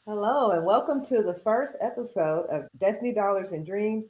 Hello, and welcome to the first episode of Destiny Dollars and Dreams.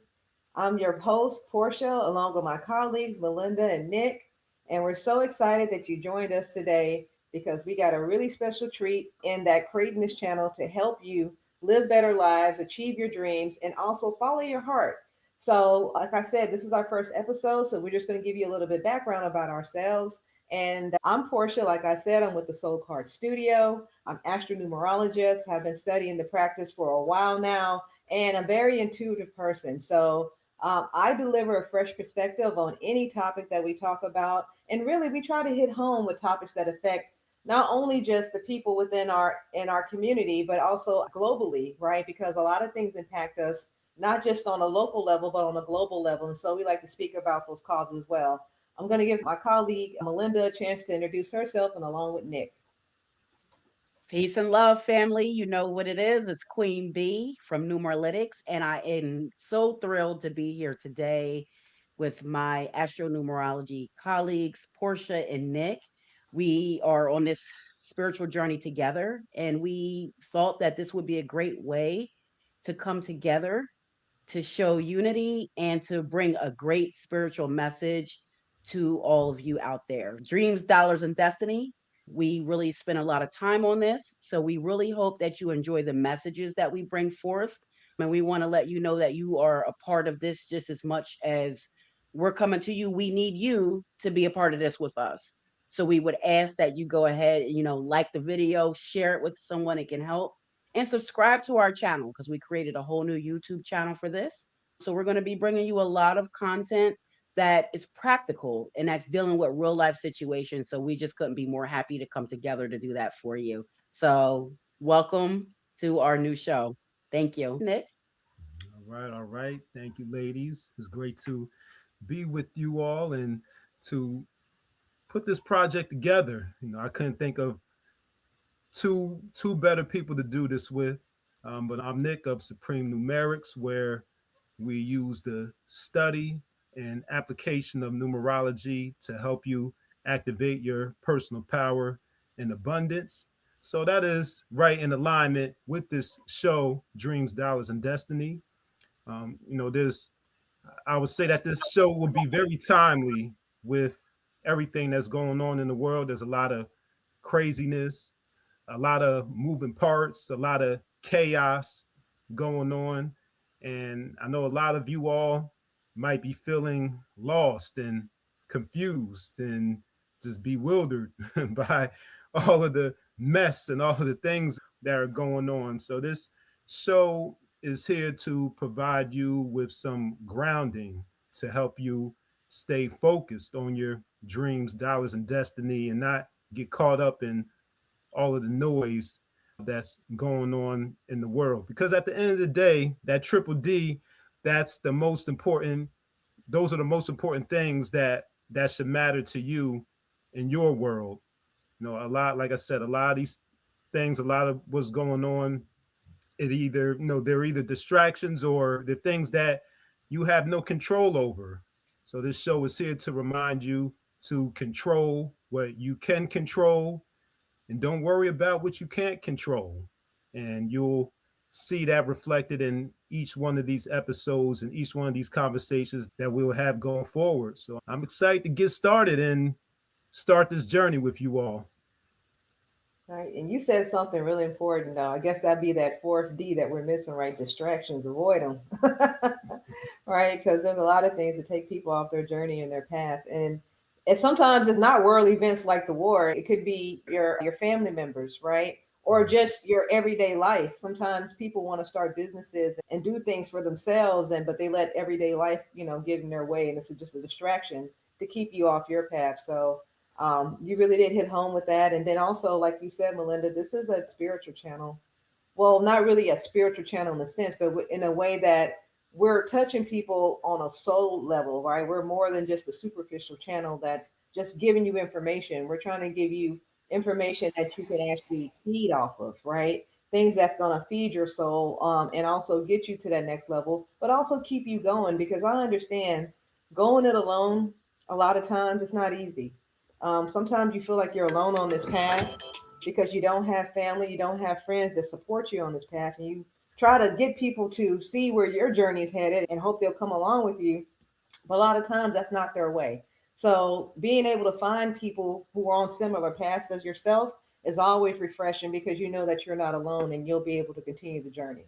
I'm your host, Portia, along with my colleagues, Malinda and Nick. And we're so excited that you joined us today because we got a really special treat in that creating this channel to help you live better lives, achieve your dreams, and also follow your heart. So, like I said, this is our first episode. So, we're just going to give you a little bit background about ourselves. And I'm Portia. Like I said, I'm with the Soul Card Studio. I'm Astro-Numerologist, have been studying the practice for a while now, and a very intuitive person. So I deliver a fresh perspective on any topic that we talk about. And really, we try to hit home with topics that affect not only just the people within our community, but also globally, right? Because a lot of things impact us, not just on a local level, but on a global level. And so we like to speak about those causes as well. I'm going to give my colleague Malinda a chance to introduce herself and along with Nick. Peace and love, family. You know what it is. It's Queen B from Numeralytics, and I am so thrilled to be here today with my Astro-Numerology colleagues, Portia and Nick. We are on this spiritual journey together, and we thought that this would be a great way to come together to show unity and to bring a great spiritual message to all of you out there. Dreams, dollars, and destiny. We really spent a lot of time on this. So we really hope that you enjoy the messages that we bring forth. And we want to let you know that you are a part of this just as much as we're coming to you. We need you to be a part of this with us. So we would ask that you go ahead and, like the video, share it with someone it can help, and subscribe to our channel because we created a whole new YouTube channel for this. So we're going to be bringing you a lot of content that is practical and that's dealing with real life situations. So we just couldn't be more happy to come together to do that for you. So welcome to our new show. Thank you, Nick. All right, all right. Thank you, ladies. It's great to be with you all and to put this project together. I couldn't think of two better people to do this with. But I'm Nick of Supreme Numerics, where we use the study and application of numerology to help you activate your personal power and abundance. So that is right in alignment with this show, Dreams, Dollars, and Destiny. There's I would say that this show will be very timely with everything that's going on in the world. There's a lot of craziness, a lot of moving parts, a lot of chaos going on. And I know a lot of you all might be feeling lost and confused and just bewildered by all of the mess and all of the things that are going on. So this show is here to provide you with some grounding to help you stay focused on your dreams, dollars, and destiny and not get caught up in all of the noise that's going on in the world. Because at the end of the day, that triple D, that's the most important. Those are the most important things that should matter to you in your world. A lot, like I said, a lot of these things, a lot of what's going on, it either, they're either distractions or the things that you have no control over. So this show is here to remind you to control what you can control and don't worry about what you can't control. And you'll see that reflected in each one of these episodes and each one of these conversations that we'll have going forward. So I'm excited to get started and start this journey with you all. Right. And you said something really important, though. I guess that'd be that fourth D that we're missing, right? Distractions, avoid them. Right. Because there's a lot of things that take people off their journey and their path. And sometimes it's not world events like the war. It could be your family members, right? Or just your everyday life. Sometimes people want to start businesses and do things for themselves, but they let everyday life, get in their way, and it's just a distraction to keep you off your path. So you really did hit home with that. And then also, like you said, Melinda, this is a spiritual channel. Well, not really a spiritual channel in a sense, but in a way that we're touching people on a soul level, right? We're more than just a superficial channel that's just giving you information. We're trying to give you information that you can actually feed off of, right? Things that's going to feed your soul, and also get you to that next level, but also keep you going, because I understand going it alone, a lot of times it's not easy. Sometimes you feel like you're alone on this path, because you don't have family, you don't have friends that support you on this path, and you try to get people to see where your journey is headed and hope they'll come along with you. But a lot of times that's not their way. So being able to find people who are on similar paths as yourself is always refreshing because you know that you're not alone and you'll be able to continue the journey. Yeah.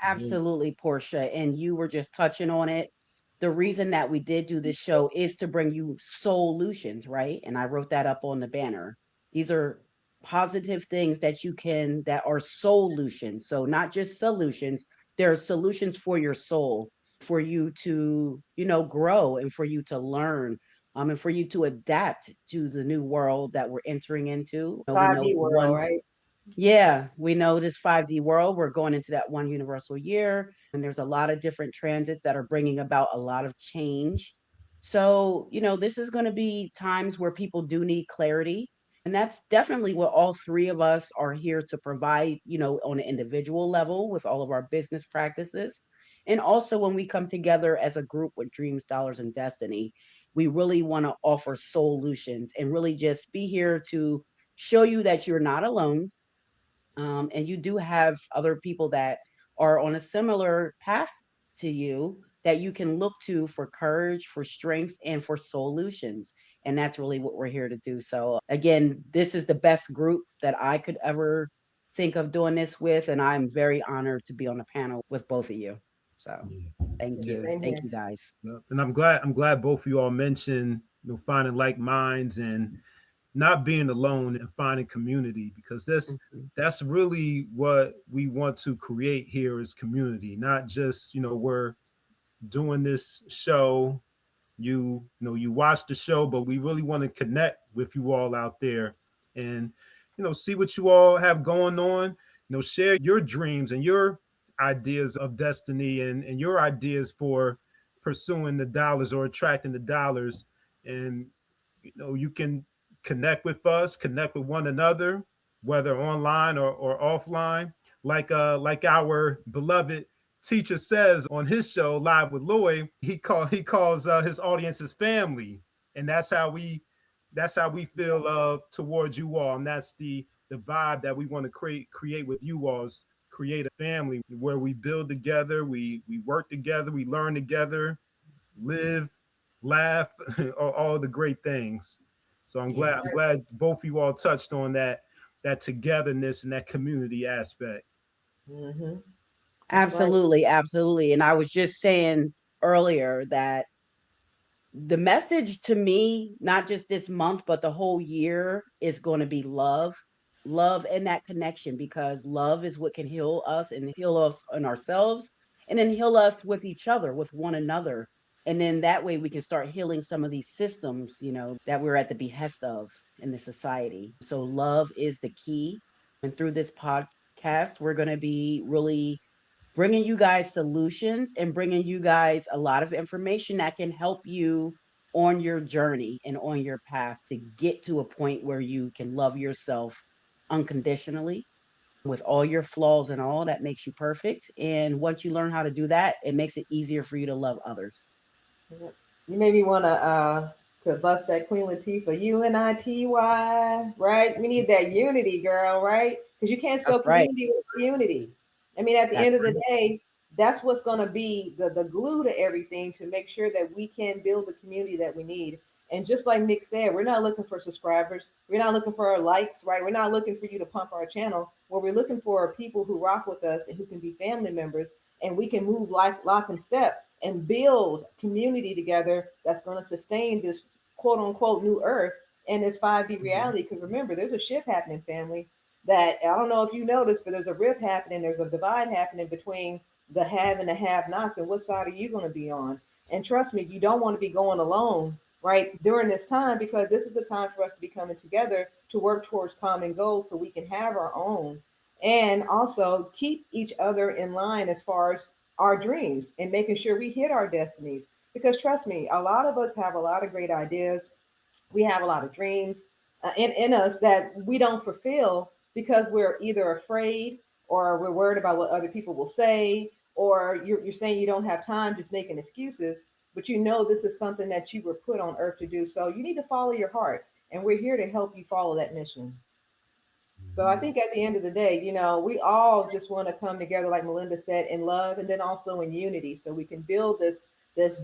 Absolutely, Portia. And you were just touching on it. The reason that we did do this show is to bring you solutions, right? And I wrote that up on the banner. These are positive things that you can, that are solutions. So, not just solutions, there are solutions for your soul, for you to, grow and for you to learn. And for you to adapt to the new world that we're entering into. We know 5D the world, one, right? yeah, we know this 5D world. We're going into that one universal year, and there's a lot of different transits that are bringing about a lot of change. So, this is going to be times where people do need clarity. And that's definitely what all three of us are here to provide, on an individual level with all of our business practices. And also when we come together as a group with Dreams, Dollars, and Destiny, we really want to offer solutions and really just be here to show you that you're not alone, and you do have other people that are on a similar path to you that you can look to for courage, for strength, and for solutions. And that's really what we're here to do. So, again, this is the best group that I could ever think of doing this with. And I'm very honored to be on the panel with both of you. So, Yeah. thank Yeah. you. Same Thank here. you guys. Yep. And I'm glad both of you all mentioned, finding like minds and not being alone and finding community, because Mhm. that's really what we want to create here is community, not just, we're doing this show. You watch the show, but we really want to connect with you all out there and see what you all have going on. Share your dreams and your ideas of destiny and your ideas for pursuing the dollars or attracting the dollars. And you can connect with us, connect with one another, whether online or offline, like our beloved teacher says on his show Live with Lloyd. He calls his audience his family, and that's how we feel towards you all, and that's the vibe that we want to create with you all, is create a family where we build together, we work together, we learn together, live, laugh, all the great things. So I'm glad I'm Yes. glad both of you all touched on that togetherness and that community aspect. Hmm. That's right. Absolutely. Absolutely. And I was just saying earlier that the message to me, not just this month, but the whole year, is going to be love, love and that connection, because love is what can heal us and heal us in ourselves, and then heal us with each other, with one another. And then that way we can start healing some of these systems, that we're at the behest of in the society. So love is the key. And through this podcast, we're going to be really bringing you guys solutions and bringing you guys a lot of information that can help you on your journey and on your path to get to a point where you can love yourself unconditionally with all your flaws and all that makes you perfect. And once you learn how to do that, it makes it easier for you to love others. Yep. You made me want to bust that Queen Latifah UNITY, right? We need that unity, girl, right? Because you can't That's spell right. community without unity. I mean, at the That's end of the right. day, that's what's going to be the glue to everything to make sure that we can build the community that we need. And just like Nick said, we're not looking for subscribers. We're not looking for our likes, right? We're not looking for you to pump our channel. What we're looking for are people who rock with us and who can be family members, and we can move like lock and step and build community together that's going to sustain this quote unquote new earth and this 5D Mhm. reality. Because remember, there's a shift happening, family. That I don't know if you noticed, but there's a rift happening. There's a divide happening between the have and the have nots. And what side are you going to be on? And trust me, you don't want to be going alone, right, during this time, because this is the time for us to be coming together to work towards common goals so we can have our own and also keep each other in line as far as our dreams and making sure we hit our destinies. Because trust me, a lot of us have a lot of great ideas. We have a lot of dreams in us that we don't fulfill because we're either afraid or we're worried about what other people will say, or you're saying you don't have time, just making excuses. But you know this is something that you were put on earth to do. So you need to follow your heart. and we're here to help you follow that mission. So I Mhm. think at the end of the day, we all just want to come together, like Malinda said, in love and then also in unity, so we can build this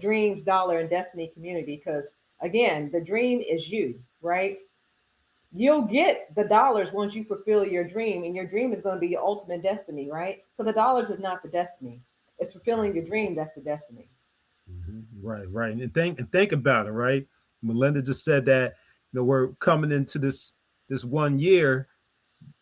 dreams, dollar, and destiny community. Because again, the dream is you, right? You'll get the dollars once you fulfill your dream, and your dream is going to be your ultimate destiny, right? So the dollars is not the destiny; it's fulfilling your dream that's the destiny. Right, right. And think about it, right? Melinda just said that we're coming into this 1 year,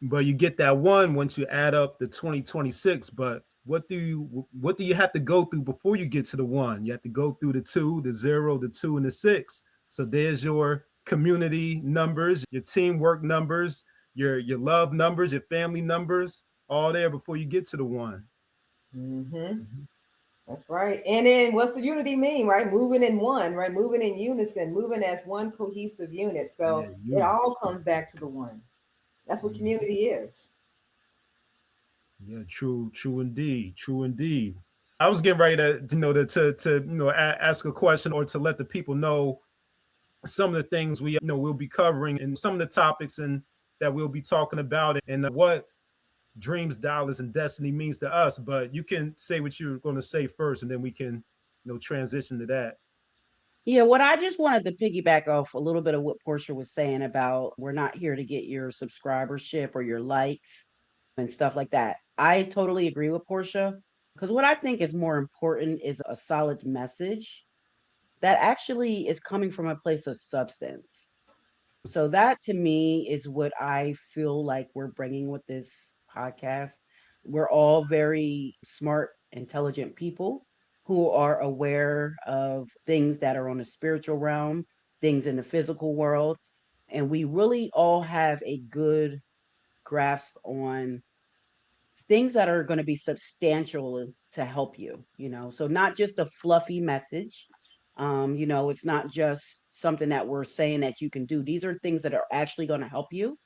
but you get that one once you add up the 2026. But what do you have to go through before you get to the one? You have to go through the two, the zero, the two, and the six. So there's your community numbers, your teamwork numbers, your love numbers, your family numbers, all there before you get to the one. Mm-hmm. Mhm. That's right. And then what's the unity mean, right? Moving in one, right? Moving in unison, moving as one cohesive unit. Yeah, So it unit. all comes back to the one. That's what Mhm. community is. Yeah, true, true indeed, true indeed. I was getting ready to ask a question or to let the people know some of the things we'll be covering and some of the topics and that we'll be talking about and what dreams, dollars, and destiny means to us. But you can say what you're going to say first, and then we can transition to that. Yeah, what I just wanted to piggyback off a little bit of what Portia was saying about we're not here to get your subscribership or your likes and stuff like that. I totally agree with Portia because what I think is more important is a solid message that actually is coming from a place of substance. So that to me is what I feel like we're bringing with this podcast. We're all very smart, intelligent people who are aware of things that are on the spiritual realm, things in the physical world, and we really all have a good grasp on things that are going to be substantial to help you, so not just a fluffy message. It's not just something that we're saying that you can do. These are things that are actually going to help you,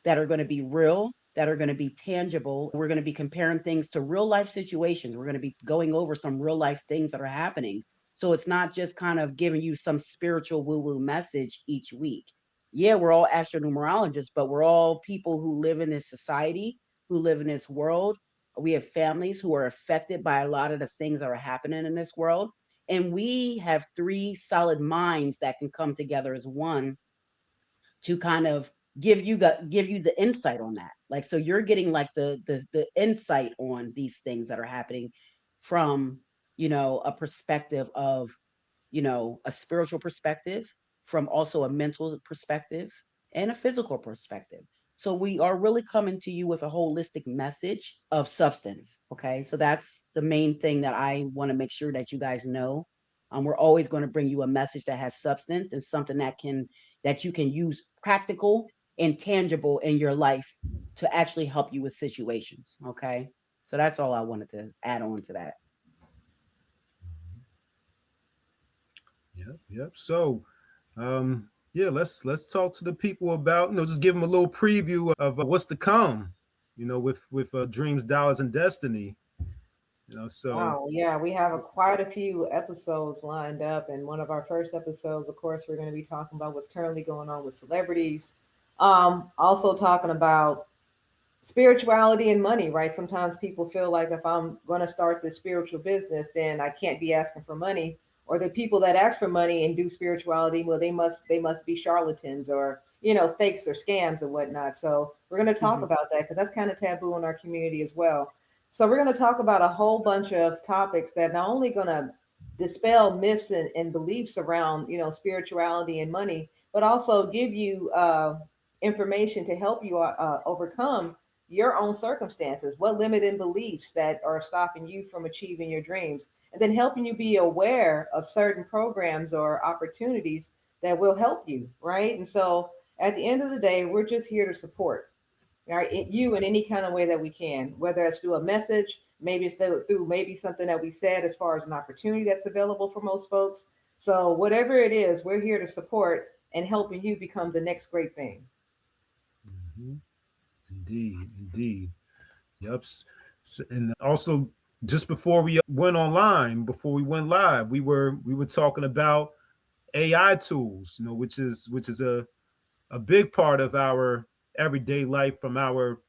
that are going to be real, that are going to be tangible. We're going to be comparing things to real life situations. We're going to be going over some real life things that are happening. So it's not just kind of giving you some spiritual woo woo message each week. Yeah, we're all astronumerologists, but we're all people who live in this society, who live in this world. We have families who are affected by a lot of the things that are happening in this world. And we have three solid minds that can come together as one to kind of give you the insight on that. Like, so you're getting like the insight on these things that are happening from a perspective of a spiritual perspective, from also a mental perspective and a physical perspective. So we are really coming to you with a holistic message of substance. Okay. So that's the main thing that I want to make sure that you guys know. We're always going to bring you a message that has substance and something that you can use practical and tangible in your life to actually help you with situations. Okay. So that's all I wanted to add on to that. Yep, yep. So, yeah, let's talk to the people about just give them a little preview of what's to come. With dreams, dollars, and destiny. So Wow, yeah, we have quite a few episodes lined up, and one of our first episodes, of course, we're going to be talking about what's currently going on with celebrities. Also talking about spirituality and money, right? Sometimes people feel like if I'm going to start this spiritual business, then I can't be asking for money. Or the people that ask for money and do spirituality, well, they must be charlatans or fakes or scams and whatnot. So we're going to talk Mhm. about that because that's kind of taboo in our community as well. So we're going to talk about a whole bunch of topics that not only going to dispel myths and beliefs around spirituality and money, but also give you information to help you overcome your own circumstances, what limiting beliefs that are stopping you from achieving your dreams, and then helping you be aware of certain programs or opportunities that will help you, right? And so at the end of the day, we're just here to support, right? You in any kind of way that we can, whether it's through a message, maybe it's through maybe something that we said as far as an opportunity that's available for most folks. So whatever it is, we're here to support and helping you become the next great thing. mhm, indeed, indeed. Yep. And also, just before we went online, before we went live, we were talking about AI tools. Which is a a big part of our everyday life, from our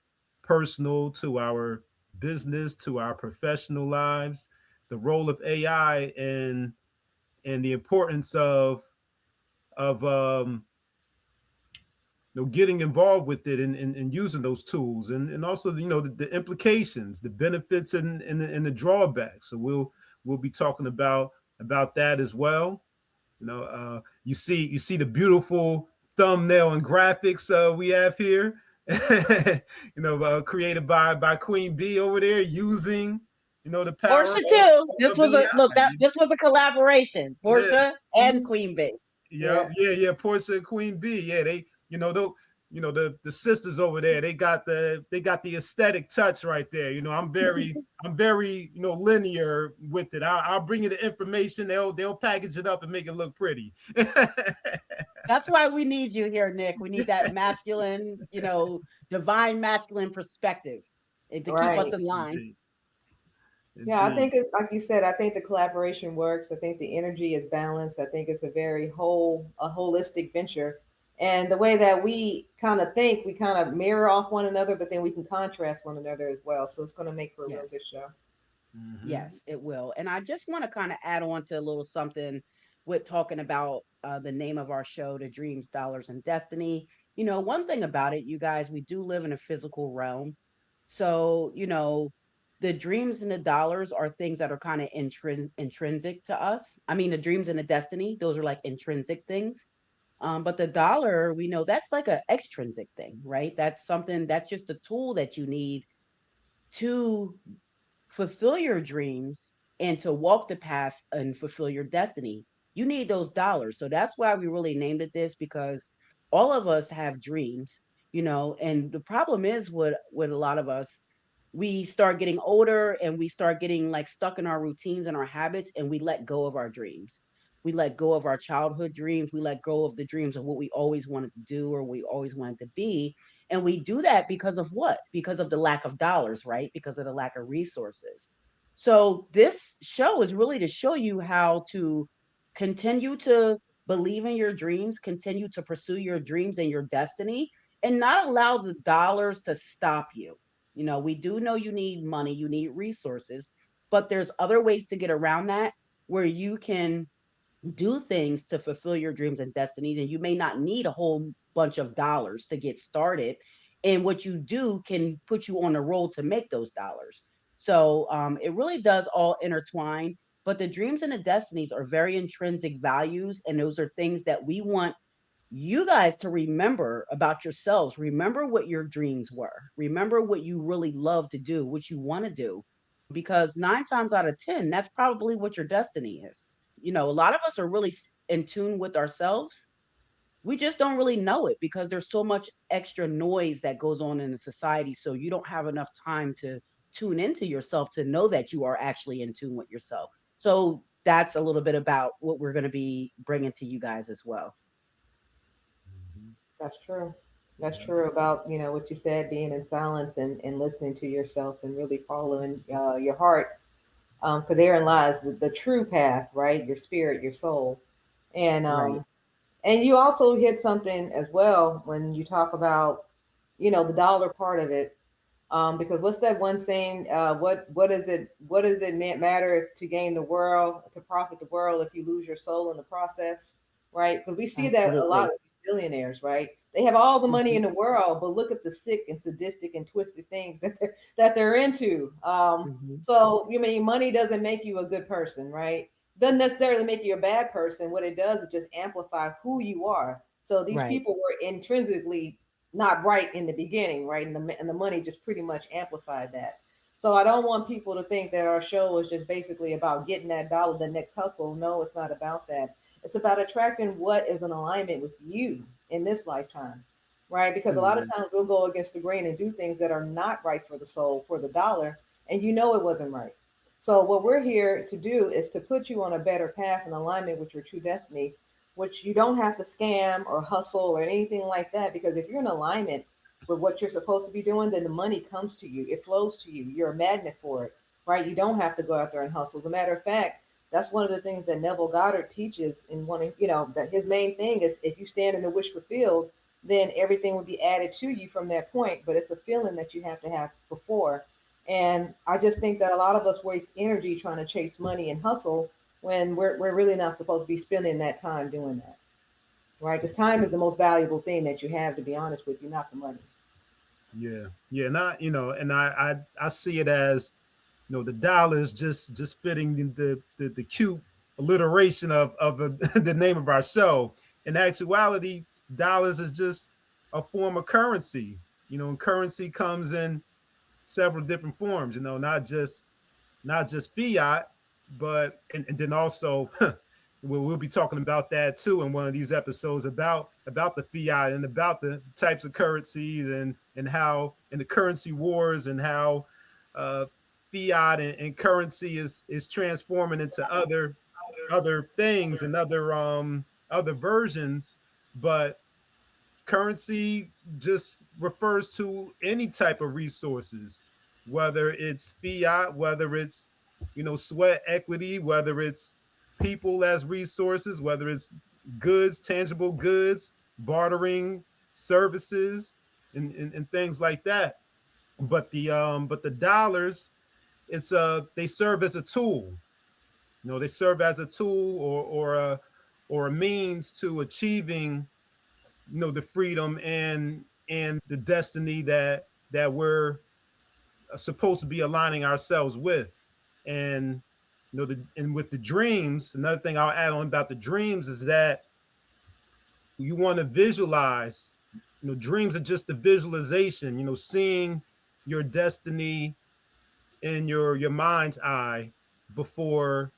personal to our business to our professional lives. The role of AI and the importance of getting involved with it and using those tools, and also the implications, the benefits, and the drawbacks. So we'll be talking about that as well. You see the beautiful thumbnail and graphics we have here. Created by Queen B over there, using the power Portia too. This of was a look, AI. that this was a collaboration. Yeah. Portia and Queen B. Yep. Yeah. Portia and Queen B. Yeah, they, the sisters over there, they got the aesthetic touch right there. I'm very linear with it. I'll bring you the information. They'll package it up and make it look pretty. That's why we need you here, Nick. We need that masculine, divine masculine perspective to keep us in line. Indeed. Yeah, I think it's like you said, I think the collaboration works. I think the energy is balanced. I think it's a very holistic venture. And the way that we kind of think, we kind of mirror off one another, but then we can contrast one another as well. So it's going to make for a real good show. Mhm. Yes, it will. And I just want to kind of add on to a little something with talking about the name of our show, The Dreams, Dollars, and Destiny. One thing about it, you guys, we do live in a physical realm. So, the dreams and the dollars are things that are kind of intrinsic to us. I mean, the dreams and the destiny, those are like intrinsic things. But the dollar, we know that's like an extrinsic thing, right? That's something that's just a tool that you need to fulfill your dreams and to walk the path and fulfill your destiny. You need those dollars. So that's why we really named it this, because all of us have dreams, and the problem is with a lot of us, we start getting older and we start getting like stuck in our routines and our habits, and we let go of our dreams. We let go of our childhood dreams. We let go of the dreams of what we always wanted to do or we always wanted to be. And we do that because of what? Because of the lack of dollars, right? Because of the lack of resources. So this show is really to show you how to continue to believe in your dreams, continue to pursue your dreams and your destiny, and not allow the dollars to stop you. We do know you need money, you need resources, but there's other ways to get around that where you can do things to fulfill your dreams and destinies, and you may not need a whole bunch of dollars to get started, and what you do can put you on the road to make those dollars. So it really does all intertwine, but the dreams and the destinies are very intrinsic values, and those are things that we want you guys to remember about yourselves. Remember what your dreams were, remember what you really love to do, what you want to do, because 9 times out of 10, that's probably what your destiny is. A lot of us are really in tune with ourselves. We just don't really know it because there's so much extra noise that goes on in the society. So you don't have enough time to tune into yourself to know that you are actually in tune with yourself. So that's a little bit about what we're going to be bringing to you guys as well. That's true. That's true about, what you said, being in silence and listening to yourself and really following your heart. Because therein lies the true path, right? Your spirit, your soul. And Right. and you also hit something as well when you talk about, the dollar part of it. Because what's that one saying? What does it matter to gain the world, to profit the world if you lose your soul in the process, right? Because we see that a lot Absolutely. of billionaires, right? They have all the money Mhm. in the world, but look at the sick and sadistic and twisted things that they're into. Mhm. So you mean money doesn't make you a good person, right? Doesn't necessarily make you a bad person. What it does is just amplify who you are. So these Right. people were intrinsically not right in the beginning, right? And the money just pretty much amplified that. So I don't want people to think that our show is just basically about getting that dollar, the next hustle. No, it's not about that. It's about attracting what is in alignment with you in this lifetime, right? Because a lot of Mhm. times we'll go against the grain and do things that are not right for the soul, for the dollar, and it wasn't right. So what we're here to do is to put you on a better path in alignment with your true destiny, which you don't have to scam or hustle or anything like that. Because if you're in alignment with what you're supposed to be doing, then the money comes to you. It flows to you. You're a magnet for it, right? You don't have to go out there and hustle. As a matter of fact, that's one of the things that Neville Goddard teaches in one of, that his main thing is if you stand in the wish fulfilled, then everything would be added to you from that point. But it's a feeling that you have before. And I just think that a lot of us waste energy trying to chase money and hustle when we're really not supposed to be spending that time doing that, right? Because time is the most valuable thing that you have, to be honest with you, not the money. Yeah, yeah, and I see it as, the dollars just fitting the cute alliteration of the name of our show. In actuality, dollars is just a form of currency. And currency comes in several different forms. Not just fiat, but and then also we'll be talking about that too in one of these episodes about the fiat and about the types of currencies and how in the currency wars and how uh, fiat and currency is transforming into other things and other versions, but currency just refers to any type of resources, whether it's fiat, whether it's sweat equity, whether it's people as resources, whether it's goods, tangible goods, bartering services, and things like that. But the dollars, they serve as a tool. They serve as a tool or a means to achieving the freedom and the destiny that we're supposed to be aligning ourselves with. And and with the dreams, another thing I'll add on about the dreams is that you want to visualize. Dreams are just the visualization, seeing your destiny in your mind's eye before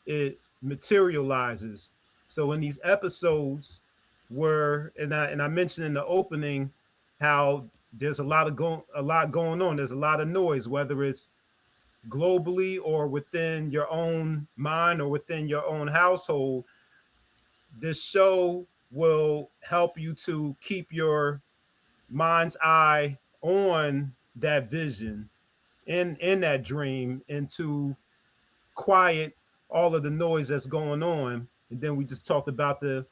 it materializes. So in these episodes where and I mentioned in the opening how there's a lot going on. There's a lot of noise, whether it's globally or within your own mind or within your own household. This show will help you to keep your mind's eye on that vision in that dream and to quiet all of the noise that's going on. And then we just talked about the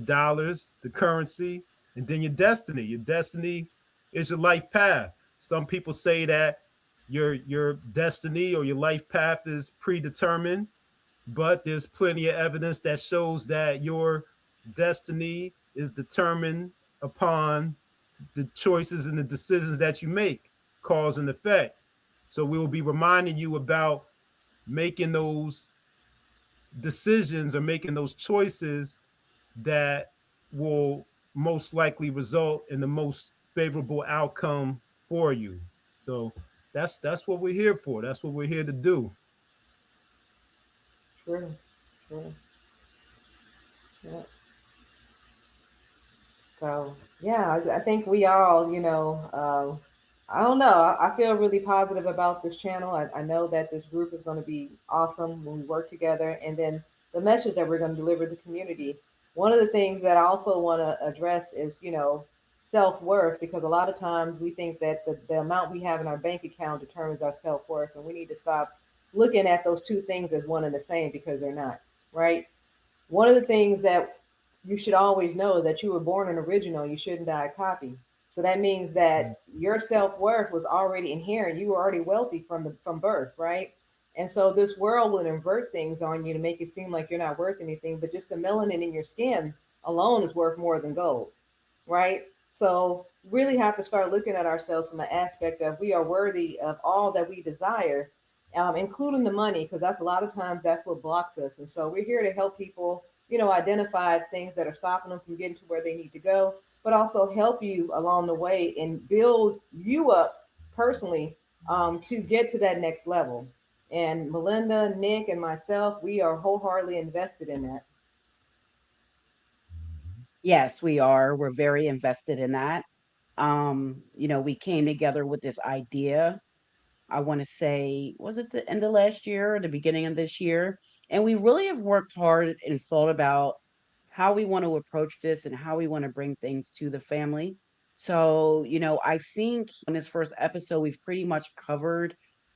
dollars, the currency, and then your destiny. Your destiny is your life path. Some people say that your destiny or your life path is predetermined, but there's plenty of evidence that shows that your destiny is determined upon the choices and the decisions that you make, cause and effect. So we will be reminding you about making those decisions or making those choices that will most likely result in the most favorable outcome for you. So that's what we're here for. That's what we're here to do. True, true. Yeah. So yeah, I think we all, I don't know. I feel really positive about this channel. I know that this group is going to be awesome when we work together, and then the message that we're going to deliver to the community. One of the things that I also want to address is, self worth, because a lot of times we think that the amount we have in our bank account determines our self worth, and we need to stop looking at those two things as one and the same because they're not, right? One of the things that you should always know is that you were born an original, you shouldn't die a copy. So that means that your self-worth was already inherent. You were already wealthy from birth, right? And so this world will invert things on you to make it seem like you're not worth anything, but just the melanin in your skin alone is worth more than gold, right? So really have to start looking at ourselves from the aspect of we are worthy of all that we desire, including the money, because that's a lot of times that's what blocks us. And so we're here to help people, identify things that are stopping them from getting to where they need to go, but also help you along the way and build you up personally, to get to that next level. And Melinda, Nick, and myself, we are wholeheartedly invested in that. Yes, we are. We're very invested in that. We came together with this idea. I want to say, was it the end of last year or the beginning of this year? And we really have worked hard and thought about how we want to approach this and how we want to bring things to the family. So, I think on this first episode, we've pretty much covered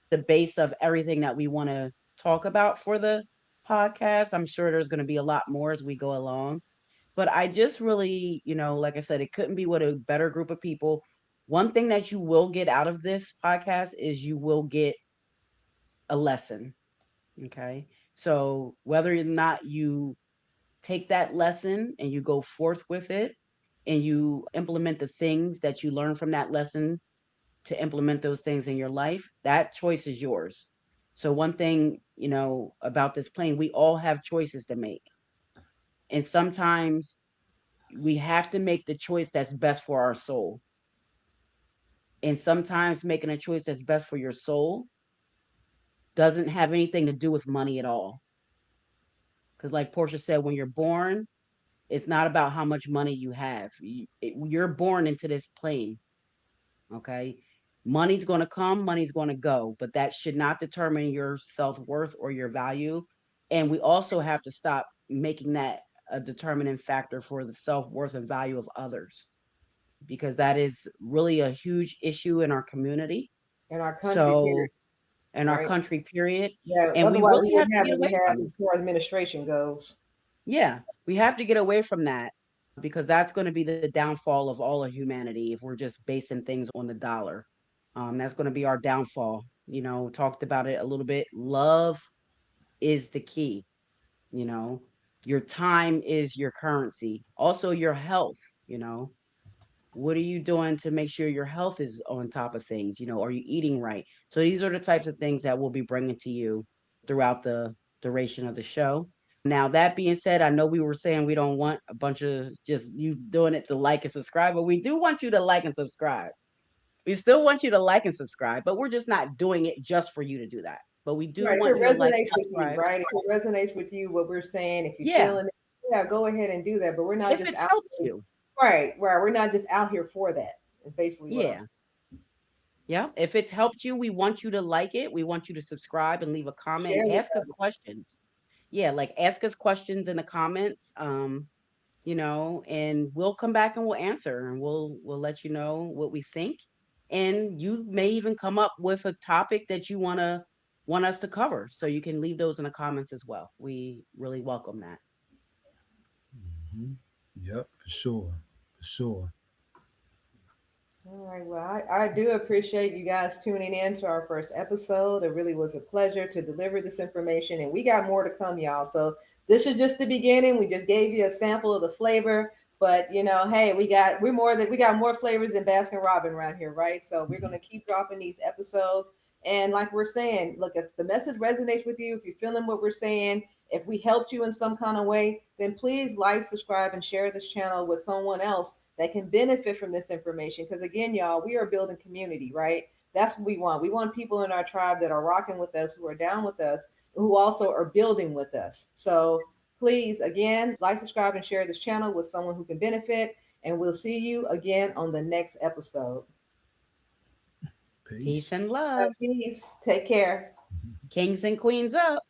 the base of everything that we want to talk about for the podcast. I'm sure there's going to be a lot more as we go along. But I just really, like I said, it couldn't be with a better group of people. One thing that you will get out of this podcast is you will get a lesson. Okay. So whether or not you take that lesson and you go forth with it and you implement the things that you learn from that lesson to implement those things in your life, that choice is yours. So one thing, about this plane, we all have choices to make. And sometimes we have to make the choice that's best for our soul. And sometimes making a choice that's best for your soul doesn't have anything to do with money at all. Because, like Portia said, when you're born, it's not about how much money you have. You're born into this plane, okay? Money's going to come, money's going to go, but that should not determine your self worth or your value. And we also have to stop making that a determining factor for the self worth and value of others, because that is really a huge issue in our community. in our country, period, So, in our right? country, period. Yeah. And we Otherwise, we really have wouldn't to have get what we away have from it. as far as administration goes. Yeah, we have to get away from that because that's going to be the downfall of all of humanity if we're just basing things on the dollar. That's going to be our downfall. Talked about it a little bit. Love is the key. You know, your time is your currency. Also, your health. You know, what are you doing to make sure your health is on top of things? Are you eating right? So these are the types of things that we'll be bringing to you throughout the duration of the show. Now, that being said, I know we were saying we don't want a bunch of just you doing it to like and subscribe, but we do want you to like and subscribe. We still want you to like and subscribe, but we're just not doing it just for you to do that. But we do Right. If want it you to like and resonates with you, subscribe. right? If it resonates with you, what we're saying, if you're Yeah, feeling it, yeah, go ahead and do that. But we're not if just it's out helped here. you. Right, right. We're not just out here for that. Is basically what I'm Yeah. saying. Yeah. If it's helped you, we want you to like it. We want you to subscribe and leave a comment Share and with ask us questions. Yeah, like ask us questions in the comments. And we'll come back and we'll answer and we'll let you know what we think. And you may even come up with a topic that you want us to cover. So you can leave those in the comments as well. We really welcome that. Mhm. Yep, for sure. For sure. All right. Well, I do appreciate you guys tuning in to our first episode. It really was a pleasure to deliver this information, and we got more to come, y'all. So this is just the beginning. We just gave you a sample of the flavor, but hey, we got more flavors than Baskin Robbins around here, right? So we're gonna keep dropping these episodes. And like we're saying, look, if the message resonates with you, if you're feeling what we're saying, if we helped you in some kind of way, then please like, subscribe, and share this channel with someone else that can benefit from this information. Because again, y'all, we are building community, right? That's what we want. We want people in our tribe that are rocking with us, who are down with us, who also are building with us. So please, again, like, subscribe, and share this channel with someone who can benefit. And we'll see you again on the next episode. Peace Peace. and love. Peace. Take care. Kings and queens up.